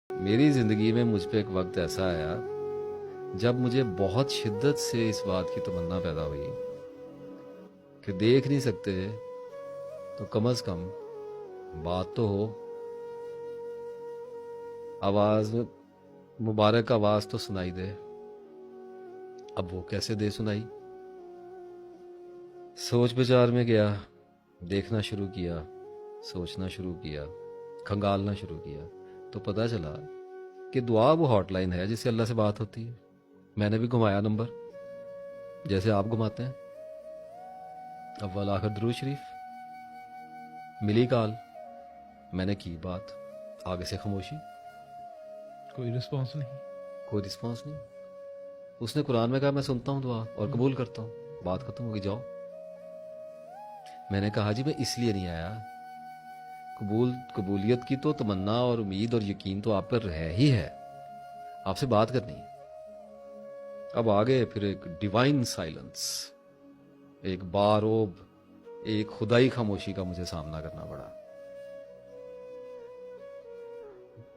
میری زندگی میں مجھ پہ ایک وقت ایسا آیا جب مجھے بہت شدت سے اس بات کی تمنا پیدا ہوئی کہ دیکھ نہیں سکتے تو کم از کم بات تو ہو، آواز مبارک آواز تو سنائی دے۔ اب وہ کیسے دے سنائی؟ سوچ بچار میں گیا، دیکھنا شروع کیا، سوچنا شروع کیا، کھنگالنا شروع کیا، تو پتہ چلا کہ دعا وہ ہاٹ لائن ہے جس سے اللہ سے بات ہوتی ہے۔ میں نے بھی گھمایا نمبر جیسے آپ گھماتے ہیں، اول آخر درود شریف، ملی کال، میں نے کی بات، آگے سے خاموشی، کوئی رسپانس نہیں۔ کوئی رسپانس نہیں۔ اس نے قرآن میں کہا میں سنتا ہوں دعا اور قبول کرتا ہوں، بات ختم ہوگی، جاؤ۔ میں نے کہا جی میں اس لیے نہیں آیا، قبولیت کی تو تمنا اور امید اور یقین تو آپ پر ہے ہی ہے، آپ سے بات کرنی ہے۔ اب آگے پھر ایک ڈیوائن سائلنس، ایک باروب، ایک خدائی خاموشی کا مجھے سامنا کرنا پڑا۔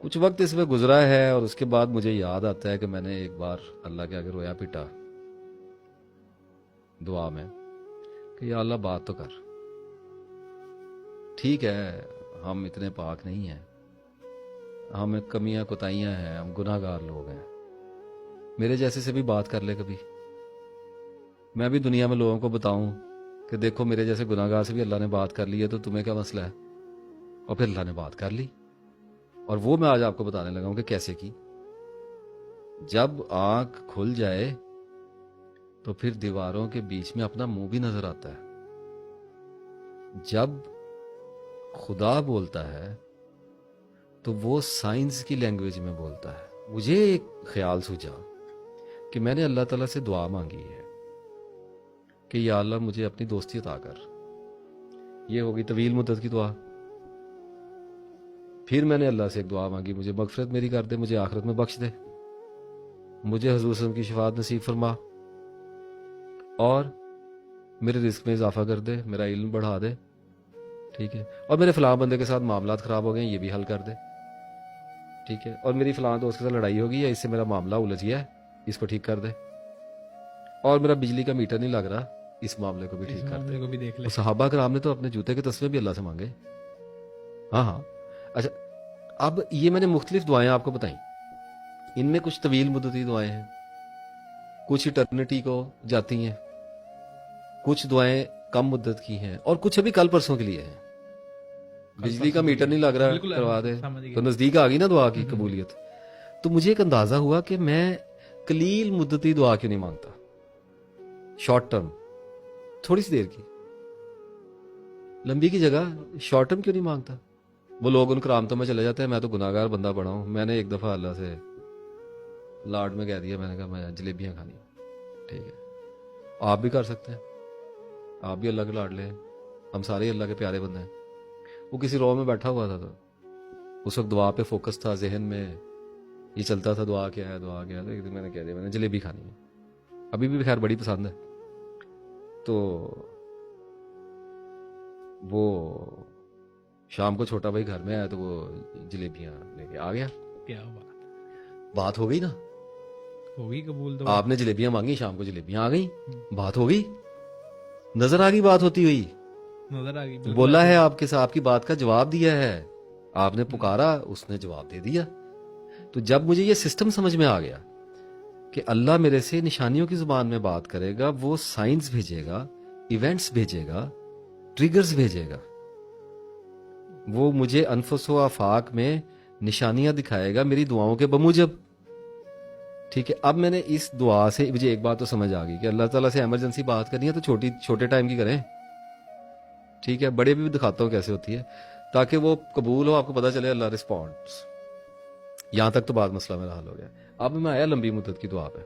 کچھ وقت اس میں گزرا ہے اور اس کے بعد مجھے یاد آتا ہے کہ میں نے ایک بار اللہ کے آگے رویا پیٹا دعا میں کہ یا اللہ بات تو کر۔ ٹھیک ہے ہم اتنے پاک نہیں ہیں، ہم کمیاں کوتاہیاں ہیں، ہم گناہ گار لوگ ہیں، میرے جیسے سے بھی بات کر لے کبھی، میں بھی دنیا میں لوگوں کو بتاؤں کہ دیکھو میرے جیسے گناہ گار سے بھی اللہ نے بات کر لی ہے، تو تمہیں کیا مسئلہ ہے؟ اور پھر اللہ نے بات کر لی، اور وہ میں آج آپ کو بتانے لگا ہوں کہ کیسے کی۔ جب آنکھ کھل جائے تو پھر دیواروں کے بیچ میں اپنا منہ بھی نظر آتا ہے۔ جب خدا بولتا ہے تو وہ سائنس کی لینگویج میں بولتا ہے۔ مجھے ایک خیال سوچا کہ میں نے اللہ تعالیٰ سے دعا مانگی ہے کہ یا اللہ مجھے اپنی دوستی عطا کر، یہ ہوگی طویل مدت کی دعا۔ پھر میں نے اللہ سے ایک دعا مانگی، مجھے مغفرت میری کر دے، مجھے آخرت میں بخش دے، مجھے حضور صلی اللہ علیہ وسلم کی شفاعت نصیب فرما، اور میرے رزق میں اضافہ کر دے، میرا علم بڑھا دے، ٹھیک ہے، اور میرے فلاں بندے کے ساتھ معاملات خراب ہو گئے ہیں یہ بھی حل کر دے، ٹھیک ہے، اور میری فلاں دوست کے ساتھ لڑائی ہوگی ہے، اس سے میرا معاملہ الجھ گیا ہے، اس کو ٹھیک کر دے، اور میرا بجلی کا میٹر نہیں لگ رہا، اس معاملے کو بھی اس ٹھیک کر دے۔ معاملے کو بھی دیکھ لے۔ وہ صحابہ کرام نے تو اپنے جوتے کے تسمے بھی اللہ سے مانگے۔ ہاں ہاں، اچھا اب یہ میں نے مختلف دعائیں آپ کو بتائیں، ان میں کچھ طویل مدتی دعائیں ہیں، کچھ اٹرنیٹی کو جاتی ہیں، کچھ دعائیں کم مدت کی ہیں، اور کچھ ابھی کل پرسوں کے لیے ہیں۔ بجلی کا میٹر نہیں لگ رہا، بالکل کروا دے، سمجھ گیا۔ تو نزدیک آ گئی نا دعا کی قبولیت۔ تو مجھے ایک اندازہ ہوا کہ میں قلیل مدتی دعا کیوں نہیں مانگتا، شارٹ ٹرم، تھوڑی سی دیر کی، لمبی کی جگہ شارٹ ٹرم کیوں نہیں مانگتا؟ وہ لوگ ان کرامتوں میں چلے جاتے ہیں، میں تو گناہ گار بندہ پڑا ہوں۔ میں نے ایک دفعہ اللہ سے لاڈ میں کہہ دیا، میں نے کہا میں جلیبیاں کھانی ہیں، ٹھیک ہے، آپ بھی کر سکتے ہیں، آپ بھی اللہ کے لاڈلے ہیں، ہم سارے ہی اللہ کے پیارے بندے ہیں۔ وہ کسی رو میں بیٹھا ہوا تھا، تو اس وقت دعا پہ فوکس تھا، ذہن میں یہ چلتا تھا دعا کیا ہے دعا کیا ہے، تو میں نے کہہ دیا میں نے جلیبی کھانی ہے، ابھی بھی خیر بڑی پسند ہے۔ تو وہ شام کو چھوٹا بھائی گھر میں آیا تو وہ جلیبیاں لے کے آ گیا، کیا بات ہو گئی نا، ہوگی قبول تو آپ نے جلیبیاں مانگی، شام کو جلیبیاں آ گئی، بات ہو گئی، نظر آ گئی بات ہوتی ہوئی، نظر آ گئی۔ بولا ہے آپ کے ساتھ، آپ کی بات کا جواب دیا ہے، آپ نے پکارا اس نے جواب دے دیا۔ تو جب مجھے یہ سسٹم سمجھ میں آ گیا کہ اللہ میرے سے نشانیوں کی زبان میں بات کرے گا، وہ سائنس بھیجے گا، ایونٹس بھیجے گا، ٹریگرز بھیجے گا، وہ مجھے انفس و آفاق میں نشانیاں دکھائے گا میری دعاؤں کے بموجب، ٹھیک ہے۔ اب میں نے اس دعا سے مجھے ایک بات تو سمجھ آ گئی کہ اللہ تعالیٰ سے ایمرجنسی بات کرنی ہے تو چھوٹے ٹائم کی کریں، ٹھیک ہے، بڑے بھی دکھاتا ہوں کیسے ہوتی ہے، تاکہ وہ قبول ہو، آپ کو پتا چلے اللہ رسپونڈس۔ یہاں تک تو بات مسئلہ میرا حل ہو گیا۔ اب میں آیا لمبی مدت کی دعا پہ،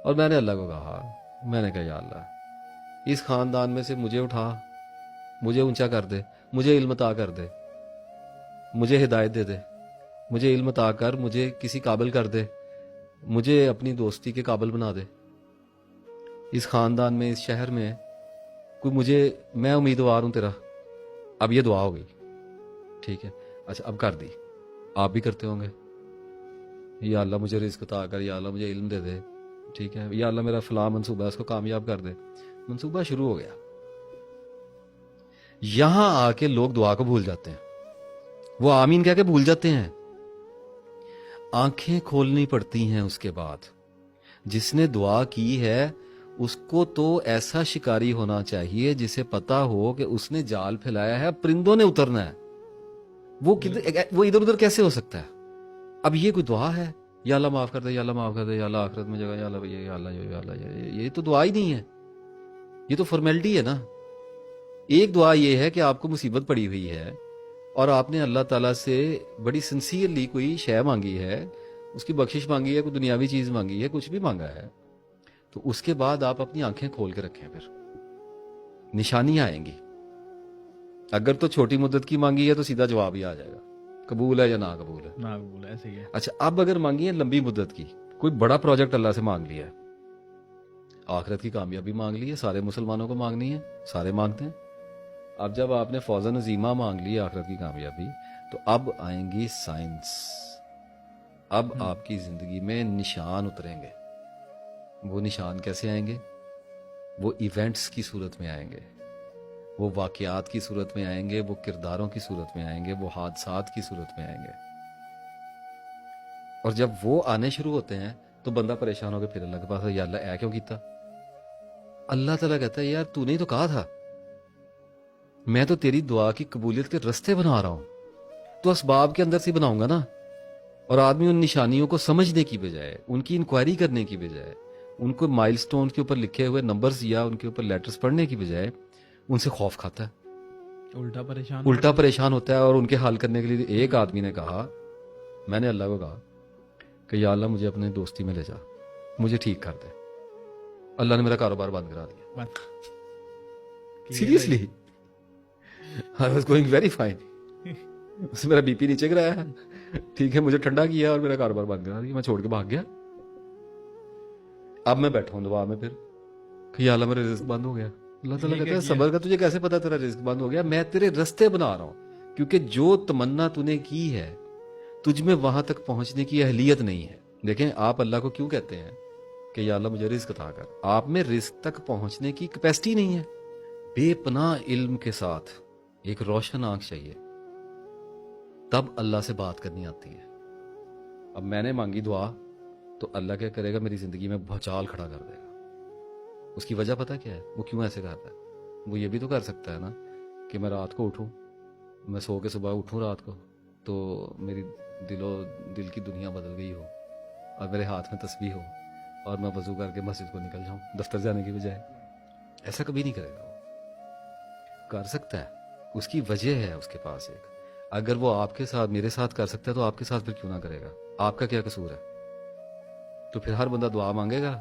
اور میں نے اللہ کو کہا، میں نے کہا یا اللہ اس خاندان میں سے مجھے اٹھا، مجھے اونچا کر دے، مجھے علم عطا کر دے، مجھے ہدایت دے دے، مجھے علم عطا کر، مجھے کسی قابل کر دے، مجھے اپنی دوستی کے قابل بنا دے، اس خاندان میں، اس شہر میں کوئی مجھے، میں امیدوار ہوں تیرا۔ اب یہ دعا ہو گئی، ٹھیک ہے، اچھا اب کر دی، آپ بھی کرتے ہوں گے, یا اللہ مجھے رزق عطا کر, یا اللہ مجھے علم دے دے, ٹھیک ہے, یا اللہ میرا فلاں منصوبہ ہے اس کو کامیاب کر دے. منصوبہ شروع ہو گیا. یہاں آ کے لوگ دعا کو بھول جاتے ہیں, وہ آمین کہہ کے بھول جاتے ہیں. آنکھیں کھولنی پڑتی ہیں اس کے بعد. جس نے دعا کی ہے اس کو تو ایسا شکاری ہونا چاہیے جسے پتا ہو کہ اس نے جال پھیلایا ہے, پرندوں نے اترنا ہے. وہ ادھر ادھر کیسے ہو سکتا ہے؟ اب یہ کوئی دعا ہے؟ یا اللہ معاف کر دے, یا اللہ معاف کر دے, یا اللہ آخرت میں جگہ, یا اللہ یا اللہ یا اللہ, یہ تو دعا ہی نہیں ہے, یہ تو فارمیلٹی ہے نا. ایک دعا یہ ہے کہ آپ کو مصیبت پڑی ہوئی ہے اور آپ نے اللہ تعالیٰ سے بڑی سنسیئرلی کوئی شے مانگی ہے, اس کی بخشش مانگی ہے, کوئی دنیاوی چیز مانگی ہے, کچھ بھی مانگا ہے, تو اس کے بعد آپ اپنی آنکھیں کھول کے رکھیں, پھر نشانیاں آئیں گی. اگر تو چھوٹی مدت کی مانگی ہے تو سیدھا جواب ہی آ جائے گا, قبول ہے یا نا قبول ہے. نا قبول ہے, ایسے ہی ہے. اچھا, اب اگر مانگی ہے لمبی مدت کی, کوئی بڑا پروجیکٹ اللہ سے مانگ لیا ہے, آخرت کی کامیابی مانگ لی ہے, سارے مسلمانوں کو مانگنی ہے, سارے مانگتے ہیں. اب جب آپ نے فوزن عظیمہ مانگ لی آخرت کی کامیابی, تو اب آئیں گی سائنس. اب آپ کی زندگی میں نشان اتریں گے. وہ نشان کیسے آئیں گے؟ وہ ایونٹس کی صورت میں آئیں گے, وہ واقعات کی صورت میں آئیں گے, وہ کرداروں کی صورت میں آئیں گے, وہ حادثات کی صورت میں آئیں گے. اور جب وہ آنے شروع ہوتے ہیں تو بندہ پریشان ہو کے پھر اللہ کے پاس, یا اللہ اے کیوں کیتا؟ اللہ تعالیٰ کہتا ہے یار تو نے تو کہا تھا, میں تو تیری دعا کی قبولیت کے رستے بنا رہا ہوں, تو اسباب کے اندر سے بناؤں گا نا. اور آدمی ان نشانیوں کو سمجھنے کی بجائے, ان کی انکوائری کرنے کی بجائے, ان کو مائل سٹون کے اوپر لکھے ہوئے نمبرز یا ان کے اوپر لیٹرز پڑھنے کی بجائے ان سے خوف کھاتا ہے, الٹا پریشان ہوتا ہے. اور ان کے حل کرنے کے لیے ایک آدمی نے کہا, میں نے اللہ کو کہا کہ یا اللہ مجھے اپنے دوستی میں لے جا, مجھے ٹھیک کر دے. اللہ نے میرا کاروبار بند کرا دیا. Seriously, I was going very fine. اس نے میرا بی پی نیچے گرایا ہے, ٹھیک ہے, مجھے ٹھنڈا کیا اور میرا کاروبار بند کرا دیا, میں چھوڑ کے بھاگ گیا. اب میں بیٹھا ہوں دعا میں پھر کہ یا اللہ میرا رزق بند ہو گیا. اللہ تعالیٰ کہتا ہے صبر کا, تجھے کیسے پتا تیرا رزق بند ہو گیا؟ میں تیرے رستے بنا رہا ہوں, کیونکہ جو تمنا تو نے کی ہے تجھ میں وہاں تک پہنچنے کی اہلیت نہیں ہے. دیکھیں آپ اللہ کو کیوں کہتے ہیں کہ یا اللہ مجھے رزق عطا کر؟ آپ میں رزق تک پہنچنے کی کیپیسٹی نہیں ہے. بے پناہ علم کے ساتھ ایک روشن آنکھ چاہیے, تب اللہ سے بات کرنی آتی ہے. اب میں نے مانگی دعا تو اللہ کیا کرے گا؟ میری زندگی میں بھوچال کھڑا کر دے گا. اس کی وجہ پتہ کیا ہے؟ وہ کیوں ایسے کرتا ہے؟ وہ یہ بھی تو کر سکتا ہے نا کہ میں رات کو اٹھوں, میں سو کے صبح اٹھوں رات کو, تو میری دل کی دنیا بدل گئی ہو اور میرے ہاتھ میں تسبیح ہو اور میں وضو کر کے مسجد کو نکل جاؤں دفتر جانے کی بجائے. ایسا کبھی نہیں کرے گا. وہ کر سکتا ہے, اس کی وجہ ہے اس کے پاس ایک. اگر وہ آپ کے ساتھ, میرے ساتھ کر سکتا ہے تو آپ کے ساتھ پھر کیوں نہ کرے گا؟ آپ کا کیا قصور ہے؟ تو پھر ہر بندہ دعا مانگے گا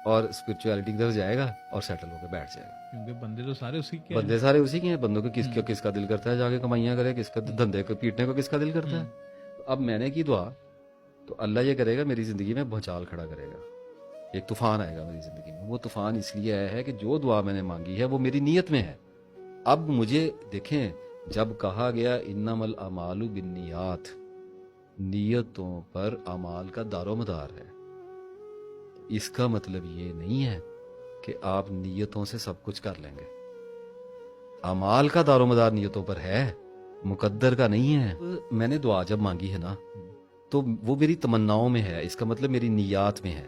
اور اسپرچویلٹی کی طرف جائے گا اور سیٹل ہو کے بیٹھ جائے گا. کیونکہ بندے تو سارے اسی کے بندے سارے اسی کے ہیں. بندوں کو کس کا دل کرتا ہے جا کے کمائیاں کرے, کس کا دھندے کو پیٹنے کو کس کا دل کرتا ہے. اب میں نے کی دعا تو اللہ یہ کرے گا, میری زندگی میں بھونچال کھڑا کرے گا, ایک طوفان آئے گا میری زندگی میں. وہ طوفان اس لیے آیا ہے کہ جو دعا میں نے مانگی ہے وہ میری نیت میں ہے. اب مجھے دیکھیں, جب کہا گیا انما الاعمال بالنیات, نیتوں پر اعمال کا دار و مدار ہے, اس کا مطلب یہ نہیں ہے کہ آپ نیتوں سے سب کچھ کر لیں گے. اعمال کا دار و مدار نیتوں پر ہے, مقدر کا نہیں ہے. میں نے دعا جب مانگی ہے نا تو وہ میری تمناؤں میں ہے, اس کا مطلب میری نیات میں ہے.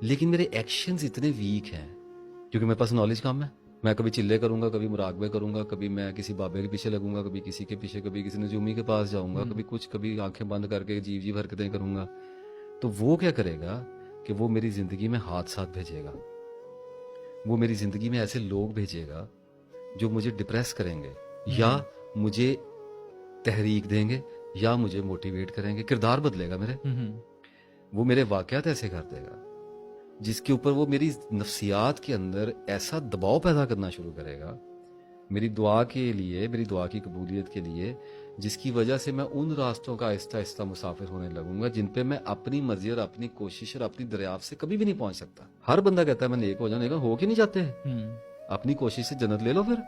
لیکن میرے ایکشنز اتنے ویک ہیں کیونکہ میرے پاس نالج کم ہے. میں کبھی چلے کروں گا, کبھی مراقبے کروں گا, کبھی میں کسی بابے کے پیچھے لگوں گا, کبھی کسی کے پیچھے, کبھی کسی نجومی کے پاس جاؤں گا, کبھی کچھ, کبھی آنکھیں بند کر کے عجیب حرکتیں کروں گا. تو وہ کیا کرے گا کہ وہ میری زندگی میں حادثات بھیجے گا, وہ میری زندگی میں ایسے لوگ بھیجے گا جو مجھے ڈپریس کریں گے, یا مجھے تحریک دیں گے, یا مجھے موٹیویٹ کریں گے. کردار بدلے گا میرے, وہ میرے واقعات ایسے کر دے گا جس کے اوپر وہ میری نفسیات کے اندر ایسا دباؤ پیدا کرنا شروع کرے گا میری دعا کے لیے, میری دعا کی قبولیت کے لیے, جس کی وجہ سے میں ان راستوں کا آہستہ آہستہ مسافر ہونے لگوں گا جن پہ میں اپنی مرضی اور اپنی کوشش اور اپنی دریافت سے کبھی بھی نہیں پہنچ سکتا. ہر بندہ کہتا ہے میں نیک ہو جاؤں, نیک ہو کے نہیں جاتے. اپنی کوشش سے جنت لے لو پھر.